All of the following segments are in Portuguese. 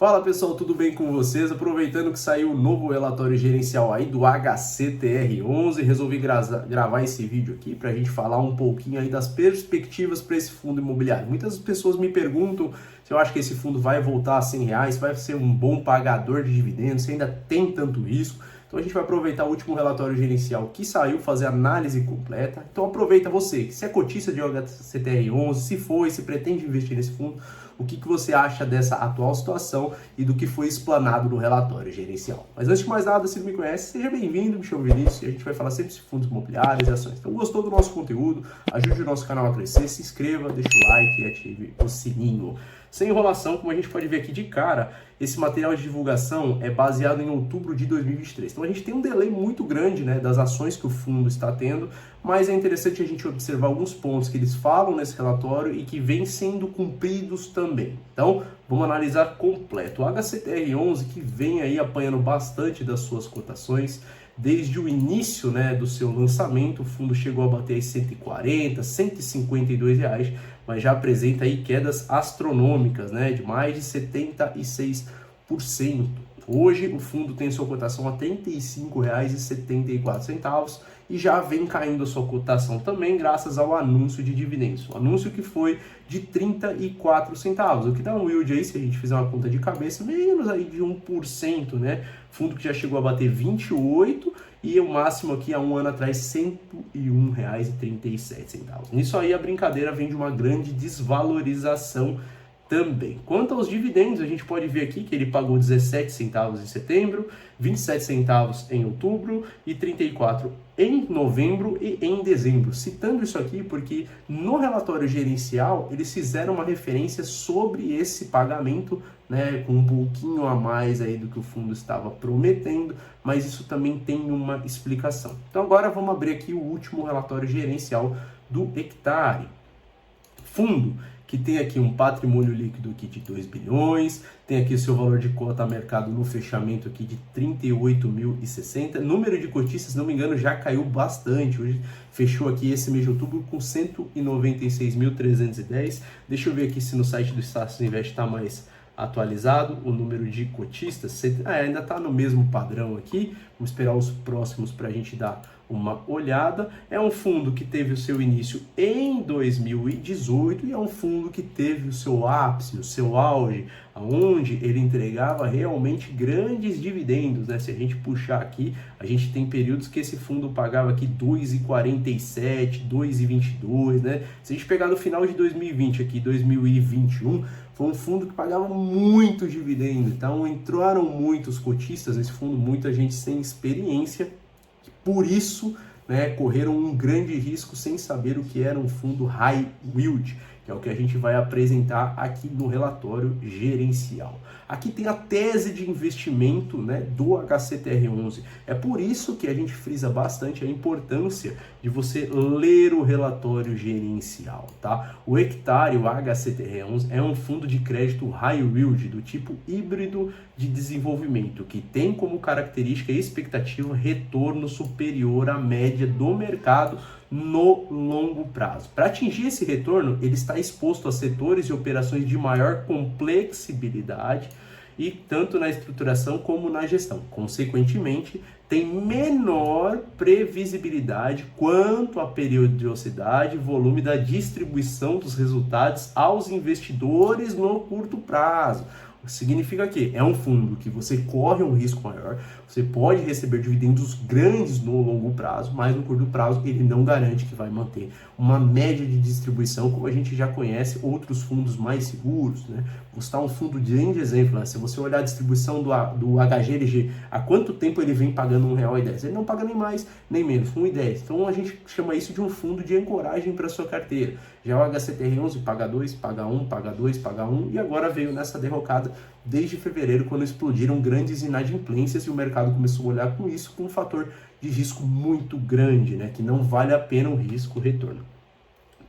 Fala pessoal, tudo bem com vocês? Aproveitando que saiu o novo relatório gerencial aí do HCTR11, resolvi gravar esse vídeo aqui para a gente falar um pouquinho aí das perspectivas para esse fundo imobiliário. Muitas pessoas me perguntam se eu acho que esse fundo vai voltar a R$100, vai ser um bom pagador de dividendos, se ainda tem tanto risco. Então a gente vai aproveitar o último relatório gerencial que saiu, fazer análise completa. Então aproveita você, se é cotista de HCTR11, se foi, se pretende investir nesse fundo, o que você acha dessa atual situação e do que foi explanado no relatório gerencial. Mas antes de mais nada, se não me conhece, seja bem-vindo, me chamo Vinícius e a gente vai falar sempre de fundos imobiliários e ações. Então gostou do nosso conteúdo, ajude o nosso canal a crescer, se inscreva, deixa o like e ative o sininho. Sem enrolação, como a gente pode ver aqui de cara, esse material de divulgação é baseado em outubro de 2023. Então a gente tem um delay muito grande, né, das ações que o fundo está tendo, mas é interessante a gente observar alguns pontos que eles falam nesse relatório e que vêm sendo cumpridos também. Então vamos analisar completo. O HCTR11 que vem aí apanhando bastante das suas cotações. Desde o início, né, do seu lançamento, o fundo chegou a bater R$140, R$152, mas já apresenta aí quedas astronômicas, né, de mais de 76%. Hoje o fundo tem sua cotação a R$ 35,74 e já vem caindo a sua cotação também graças ao anúncio de dividendos. O anúncio que foi de 34 centavos, o que dá um yield aí, se a gente fizer uma conta de cabeça, menos aí de 1%, né? Fundo que já chegou a bater 28 e o máximo aqui há um ano atrás R$ 101,37. Nisso aí a brincadeira vem de uma grande desvalorização também. Quanto aos dividendos, a gente pode ver aqui que ele pagou 17 centavos em setembro, 27 centavos em outubro e 34 em novembro e em dezembro. Citando isso aqui porque no relatório gerencial eles fizeram uma referência sobre esse pagamento, né, com um pouquinho a mais aí do que o fundo estava prometendo, mas isso também tem uma explicação. Então agora vamos abrir aqui o último relatório gerencial do Hectare. Fundo que tem aqui um patrimônio líquido aqui de 2 bilhões, tem aqui o seu valor de cota a mercado no fechamento aqui de 38.060, número de cotistas, se não me engano, já caiu bastante, hoje fechou aqui esse mês de outubro com 196.310, deixa eu ver aqui se no site do Status Invest está mais atualizado o número de cotistas, ainda está no mesmo padrão aqui, vamos esperar os próximos para a gente dar uma olhada. É um fundo que teve o seu início em 2018 e é um fundo que teve o seu ápice, o seu auge, onde ele entregava realmente grandes dividendos, né? Se a gente puxar aqui, a gente tem períodos que esse fundo pagava aqui 2,47, 2,22, né? Se a gente pegar no final de 2020 aqui, 2021, foi um fundo que pagava muito dividendo, então entraram muitos cotistas nesse fundo, muita gente sem experiência, por isso, né, correram um grande risco sem saber o que era um fundo high yield, que é o que a gente vai apresentar aqui no relatório gerencial. Aqui tem a tese de investimento, né, do HCTR11. É por isso que a gente frisa bastante a importância de você ler o relatório gerencial, tá? O Hectare, o HCTR11, é um fundo de crédito high yield do tipo híbrido de desenvolvimento, que tem como característica e expectativa retorno superior à média do mercado no longo prazo. Para atingir esse retorno, ele está exposto a setores e operações de maior complexibilidade e tanto na estruturação como na gestão. Consequentemente, tem menor previsibilidade quanto à periodicidade e volume da distribuição dos resultados aos investidores no curto prazo. Significa que é um fundo que você corre um risco maior, você pode receber dividendos grandes no longo prazo, mas no curto prazo ele não garante que vai manter uma média de distribuição como a gente já conhece outros fundos mais seguros, né? Vou citar um fundo de exemplo, né? Se você olhar a distribuição do HGLG, há quanto tempo ele vem pagando R$1,10? Ele não paga nem mais nem menos, R$1,10. Então a gente chama isso de um fundo de ancoragem para sua carteira. Já o HCTR11 paga 2, paga 1, paga 2, paga 1 e agora veio nessa derrocada desde fevereiro, quando explodiram grandes inadimplências e o mercado começou a olhar com isso com um fator de risco muito grande, né? Que não vale a pena o risco-retorno.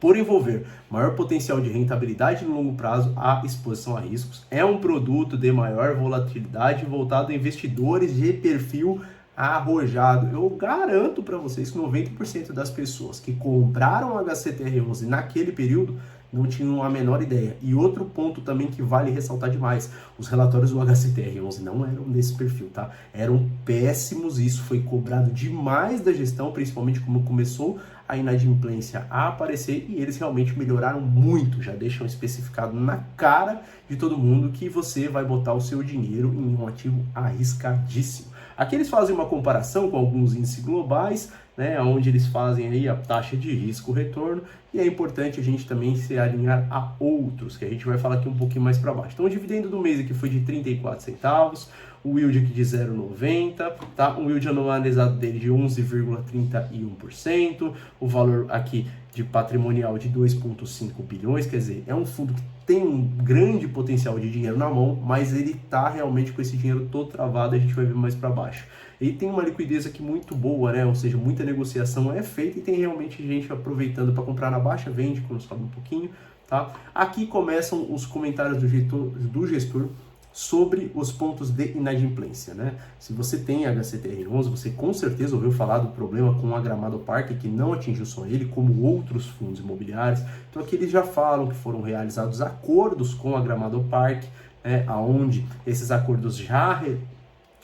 Por envolver maior potencial de rentabilidade no longo prazo, a exposição a riscos é um produto de maior volatilidade voltado a investidores de perfil arrojado. Eu garanto para vocês que 90% das pessoas que compraram HCTR11 naquele período não tinham a menor ideia. E outro ponto também que vale ressaltar demais, os relatórios do HCTR11 não eram nesse perfil, tá? Eram péssimos, e isso foi cobrado demais da gestão, principalmente como começou a inadimplência a aparecer, e eles realmente melhoraram muito, já deixam especificado na cara de todo mundo que você vai botar o seu dinheiro em um ativo arriscadíssimo. Aqui eles fazem uma comparação com alguns índices globais, né, onde eles fazem aí a taxa de risco-retorno, e é importante a gente também se alinhar a outros, que a gente vai falar aqui um pouquinho mais para baixo. Então o dividendo do mês aqui foi de 34 centavos, o yield aqui de 0,90, tá? O yield anualizado dele de 11,31%, o valor aqui de patrimonial de 2,5 bilhões, quer dizer, é um fundo que tem um grande potencial de dinheiro na mão, mas ele está realmente com esse dinheiro todo travado, a gente vai ver mais para baixo. Ele tem uma liquidez aqui muito boa, né? Ou seja, muita negociação é feita e tem realmente gente aproveitando para comprar na baixa, vende quando sobe um pouquinho, tá? Aqui começam os comentários do gestor sobre os pontos de inadimplência, né? Se você tem HCTR11, você com certeza ouviu falar do problema com a Gramado Park, que não atingiu só ele, como outros fundos imobiliários. Então aqui eles já falam que foram realizados acordos com a Gramado Park, né, onde esses acordos já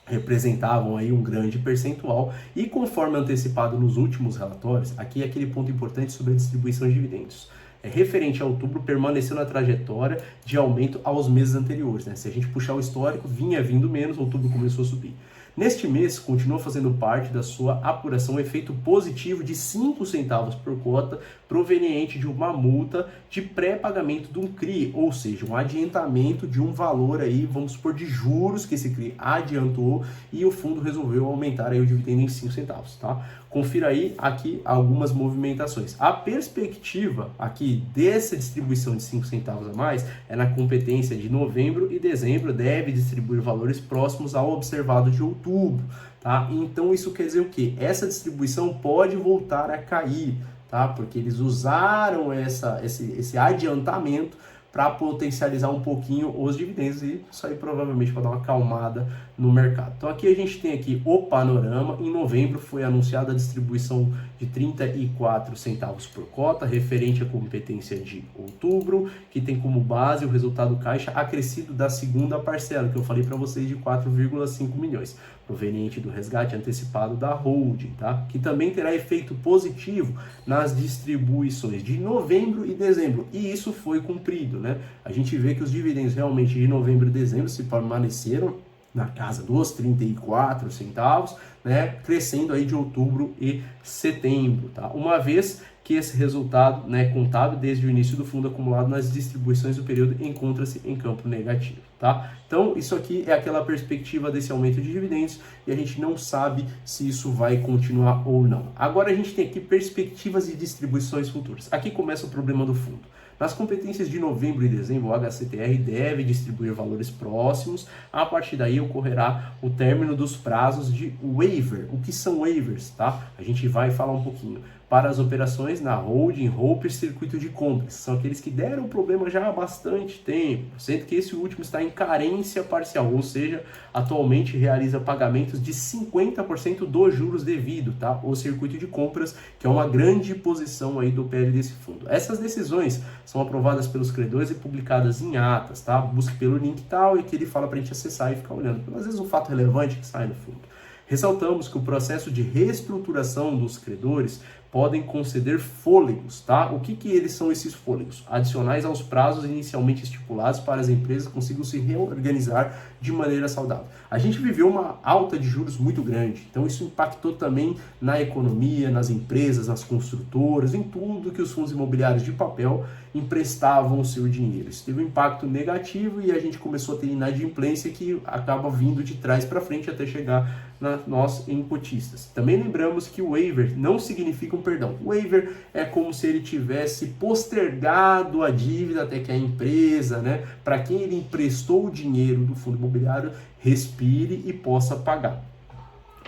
representavam aí um grande percentual, e conforme antecipado nos últimos relatórios, aqui é aquele ponto importante sobre a distribuição de dividendos. Referente a outubro, permaneceu na trajetória de aumento aos meses anteriores, né? Se a gente puxar o histórico, vinha vindo menos, outubro começou a subir. Neste mês, continua fazendo parte da sua apuração o efeito positivo de 5 centavos por cota, proveniente de uma multa de pré-pagamento de um CRI, ou seja, um adiantamento de um valor aí, vamos supor, de juros que esse CRI adiantou, e o fundo resolveu aumentar aí o dividendo em 5 centavos, tá? Confira aí aqui algumas movimentações. A perspectiva aqui dessa distribuição de 5 centavos a mais é na competência de novembro e dezembro, deve distribuir valores próximos ao observado de outubro, tá? Então isso quer dizer o quê? Essa distribuição pode voltar a cair, tá? Porque eles usaram esse adiantamento para potencializar um pouquinho os dividendos, e isso aí provavelmente vai dar uma acalmada no mercado. Então aqui a gente tem aqui o panorama. Em novembro foi anunciada a distribuição de 34 centavos por cota, referente à competência de outubro, que tem como base o resultado caixa acrescido da segunda parcela, que eu falei para vocês, de 4,5 milhões, proveniente do resgate antecipado da holding, tá? Que também terá efeito positivo nas distribuições de novembro e dezembro, e isso foi cumprido, né? A gente vê que os dividendos realmente de novembro e dezembro se permaneceram na casa dos 34 centavos, né, crescendo aí de outubro e setembro, tá? Uma vez que esse resultado, né, contábil desde o início do fundo acumulado nas distribuições do período encontra-se em campo negativo, tá? Então isso aqui é aquela perspectiva desse aumento de dividendos, e a gente não sabe se isso vai continuar ou não. Agora a gente tem aqui perspectivas de distribuições futuras. Aqui começa o problema do fundo. Nas competências de novembro e dezembro, o HCTR deve distribuir valores próximos. A partir daí ocorrerá o término dos prazos de waiver. O que são waivers, tá? A gente vai falar um pouquinho. Para as operações na holding, roupa e circuito de compras. São aqueles que deram problema já há bastante tempo, sendo que esse último está em carência parcial, ou seja, atualmente realiza pagamentos de 50% dos juros devido, tá? O circuito de compras, que é uma grande posição aí do PL desse fundo. Essas decisões são aprovadas pelos credores e publicadas em atas, tá? Busque pelo link tal, e que ele fala para a gente acessar e ficar olhando. Às vezes um fato relevante que sai no fundo. Ressaltamos que o processo de reestruturação dos credores podem conceder fôlegos, tá? O que eles são, esses fôlegos? Adicionais aos prazos inicialmente estipulados para as empresas consigam se reorganizar de maneira saudável. A gente viveu uma alta de juros muito grande, então isso impactou também na economia, nas empresas, nas construtoras, em tudo que os fundos imobiliários de papel emprestavam o seu dinheiro. Isso teve um impacto negativo, e a gente começou a ter inadimplência que acaba vindo de trás para frente até chegar nós em cotistas. Também lembramos que o waiver não significa um perdão. O waiver é como se ele tivesse postergado a dívida até que a empresa, né, para quem ele emprestou o dinheiro do fundo imobiliário, respire e possa pagar,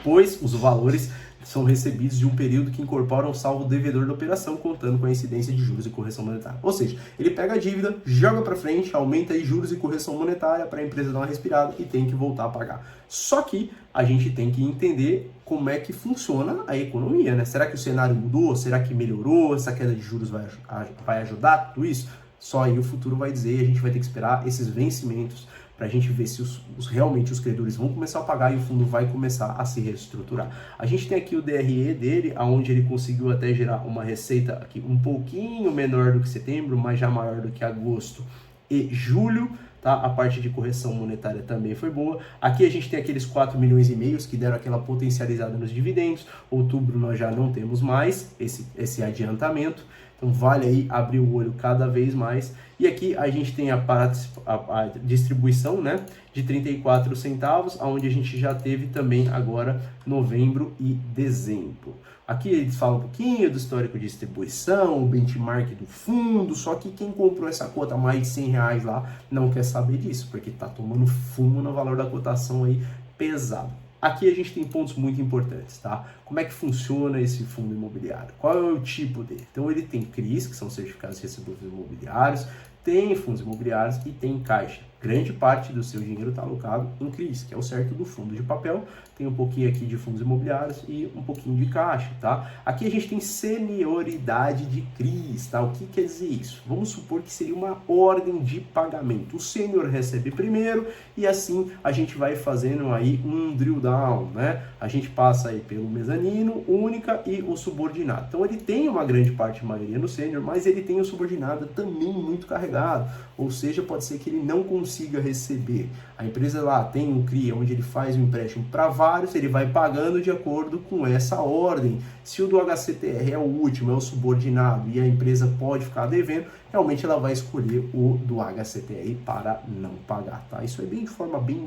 pois os valores são recebidos de um período que incorpora um salvo devedor da operação, contando com a incidência de juros e correção monetária. Ou seja, ele pega a dívida, joga para frente, aumenta aí juros e correção monetária para a empresa dar uma respirada e tem que voltar a pagar. Só que a gente tem que entender como é que funciona a economia, né? Será que o cenário mudou? Será que melhorou? Essa queda de juros vai ajudar tudo isso? Só aí o futuro vai dizer, a gente vai ter que esperar esses vencimentos para a gente ver se realmente os credores vão começar a pagar e o fundo vai começar a se reestruturar. A gente tem aqui o DRE dele, onde ele conseguiu até gerar uma receita aqui um pouquinho menor do que setembro, mas já maior do que agosto e julho. Tá? A parte de correção monetária também foi boa. Aqui a gente tem aqueles 4,5 milhões que deram aquela potencializada nos dividendos. Outubro nós já não temos mais esse adiantamento. Então vale aí abrir o olho cada vez mais. E aqui a gente tem a distribuição, né, de 34 centavos, onde a gente já teve também agora novembro e dezembro. Aqui eles falam um pouquinho do histórico de distribuição, o benchmark do fundo, só que quem comprou essa cota a mais de 100 reais lá não quer saber disso, porque está tomando fumo no valor da cotação aí pesado. Aqui a gente tem pontos muito importantes, tá? Como é que funciona esse fundo imobiliário? Qual é o tipo dele? Então ele tem CRIs, que são certificados recebíveis imobiliários, tem fundos imobiliários e tem caixa. Grande parte do seu dinheiro está alocado em CRIs, que é o certo do fundo de papel. Tem um pouquinho aqui de fundos imobiliários e um pouquinho de caixa, tá? Aqui a gente tem senioridade de CRIs, tá? O que quer dizer isso? Vamos supor que seria uma ordem de pagamento. O sênior recebe primeiro e assim a gente vai fazendo aí um drill down, né? A gente passa aí pelo mezanino, única e o subordinado. Então ele tem uma grande parte, maioria no sênior, mas ele tem o subordinado também muito carregado. Ou seja, pode ser que ele não consiga receber. A empresa lá tem um CRI onde ele faz um empréstimo para vários, ele vai pagando de acordo com essa ordem. Se o do HCTR é o último, é o subordinado e a empresa pode ficar devendo, realmente ela vai escolher o do HCTR para não pagar, tá? Isso é bem de forma bem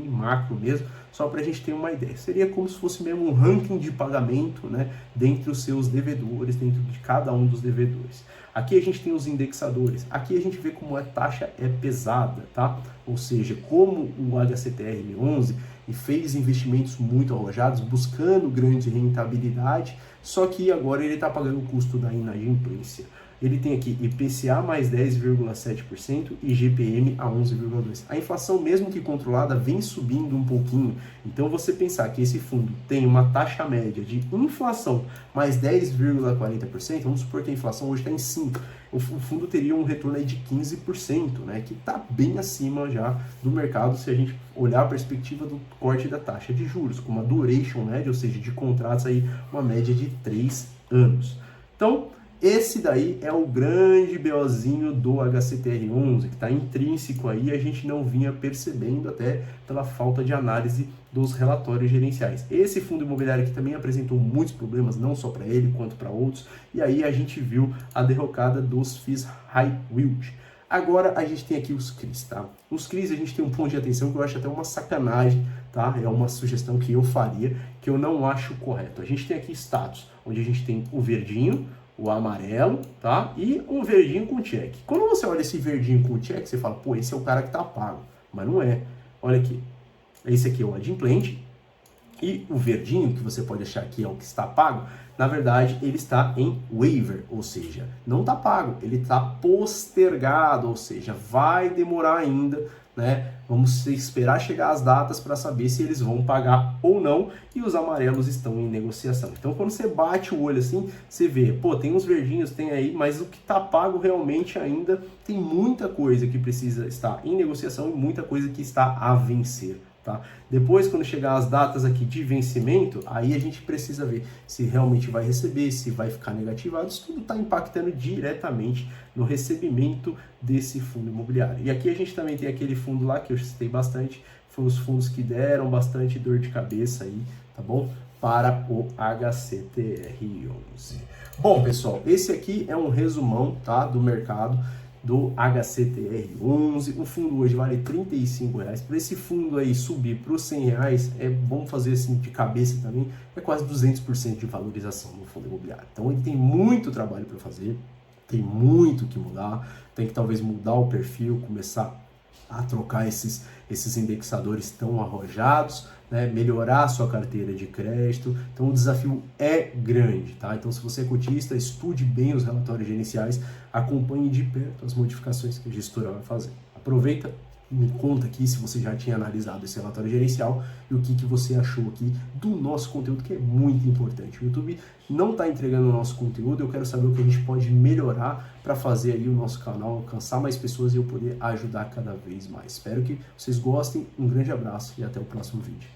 macro mesmo, só para a gente ter uma ideia. Seria como se fosse mesmo um ranking de pagamento, né, dentre os seus devedores, dentro de cada um dos devedores. Aqui a gente tem os indexadores. Aqui a gente vê como a taxa é pesada, tá? Ou seja, como o HCTR11 fez investimentos muito arrojados, buscando grande rentabilidade, só que agora ele está pagando o custo da inadimplência. Ele tem aqui IPCA mais 10,7% e GPM a 11,2%. A inflação, mesmo que controlada, vem subindo um pouquinho. Então, você pensar que esse fundo tem uma taxa média de inflação mais 10,40%, vamos supor que a inflação hoje está em 5%. O fundo teria um retorno aí de 15%, né, que está bem acima já do mercado se a gente olhar a perspectiva do corte da taxa de juros, com uma duration média, ou seja, de contratos aí, uma média de 3 anos. Então, esse daí é o grande BOzinho do HCTR11, que está intrínseco aí, a gente não vinha percebendo até pela falta de análise dos relatórios gerenciais. Esse fundo imobiliário aqui também apresentou muitos problemas, não só para ele, quanto para outros, e aí a gente viu a derrocada dos FIIs High Yield. Agora a gente tem aqui os CRIs, tá? Os CRIs a gente tem um ponto de atenção que eu acho até uma sacanagem, tá? É uma sugestão que eu faria, que eu não acho correto. A gente tem aqui status, onde a gente tem o verdinho, o amarelo, tá? E um verdinho com check. Quando você olha esse verdinho com check, você fala, pô, esse é o cara que tá pago. Mas não é. Olha aqui. Esse aqui é o adimplente. E o verdinho, que você pode achar que é o que está pago, na verdade, ele está em waiver, ou seja, não está pago, ele está postergado, ou seja, vai demorar ainda, né? Vamos esperar chegar as datas para saber se eles vão pagar ou não, e os amarelos estão em negociação. Então, quando você bate o olho assim, você vê, pô, tem uns verdinhos, tem aí, mas o que está pago realmente ainda tem muita coisa que precisa estar em negociação e muita coisa que está a vencer. Tá? Depois, quando chegar as datas aqui de vencimento, aí a gente precisa ver se realmente vai receber, se vai ficar negativado. Isso tudo está impactando diretamente no recebimento desse fundo imobiliário. E aqui a gente também tem aquele fundo lá que eu citei bastante, foram os fundos que deram bastante dor de cabeça aí, tá bom? Para o HCTR11. Bom, pessoal, esse aqui é um resumão, tá, do mercado do HCTR11, o fundo hoje vale R$35, para esse fundo aí subir para os R$100, é bom fazer assim de cabeça também, é quase 200% de valorização no fundo imobiliário. Então ele tem muito trabalho para fazer, tem muito que mudar, tem que talvez mudar o perfil, começar a trocar esses indexadores tão arrojados, né, melhorar a sua carteira de crédito. Então o desafio é grande, tá? Então se você é cotista, estude bem os relatórios gerenciais, acompanhe de perto as modificações que a gestora vai fazer. Aproveita Me conta aqui se você já tinha analisado esse relatório gerencial e o que você achou aqui do nosso conteúdo, que é muito importante. O YouTube não está entregando o nosso conteúdo, eu quero saber o que a gente pode melhorar para fazer aí o nosso canal alcançar mais pessoas e eu poder ajudar cada vez mais. Espero que vocês gostem, um grande abraço e até o próximo vídeo.